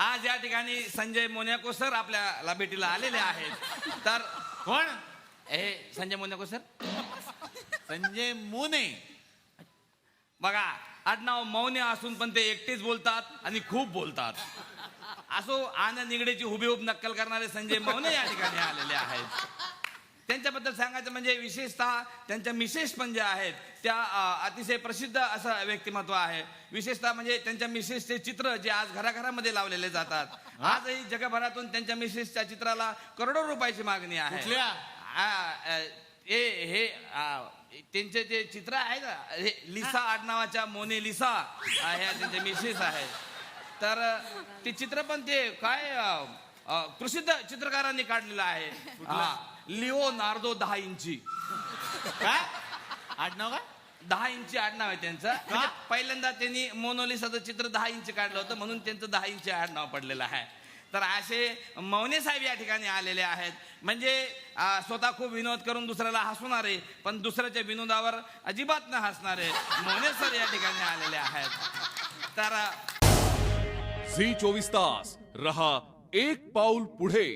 आज या ठिकाणी संजय मोन्याको सर आपल्याला भेटीला आलेले आहेत. तर कोण? हे संजय मोन्याको सर. संजय मोने. बघा आडनाव मौने असून पण ते एकटेच बोलतात आणि खूप बोलतात. असो आनंद निगडेची हुबेहूब नक्कल करणारे संजय मौने या ठिकाणी आलेले आहेत. त्यांच्याबद्दल सांगायचं म्हणजे विशेषतः त्यांच्या मिसेस पण ज्या आहेत त्या अतिशय प्रसिद्ध असं व्यक्तिमत्व आहे. विशेषतः म्हणजे त्यांच्या मिसेसचे चित्र जे आज घराघरामध्ये लावलेले जातात. आजही जगभरातून त्यांच्या मिसेसच्या चित्राला करोडो रुपयाची मागणी आहे. हे त्यांचे जे चित्र आहे ना हे लिसा आडनावाच्या मोने लिसा ह्या त्यांच्या मिसेस आहेत. तर ते चित्र पण ते काय प्रसिद्ध चित्रकारांनी काढलेलं आहे. लिओनार्दो 10 इंची. काय आडनाव? काय 10 इंची आडनाव आहे त्यांचं. म्हणजे पहिल्यांदा त्यांनी मोनोलिसाचं चित्र 10 इंची काढलं होतं म्हणून त्यांचं 10 इंची आडनाव पडलेलं आहे. तर असे मौने साहेब या ठिकाणी आलेले आहेत. म्हणजे स्वतः खूप विनोद करून दुसऱ्याला हसवणारे पण दुसऱ्याच्या विनोदावर अजिबात न हसणारे मौने सर या ठिकाणी आलेले आहेत. तर झी 24 तास रहा एक पाऊल पुढे.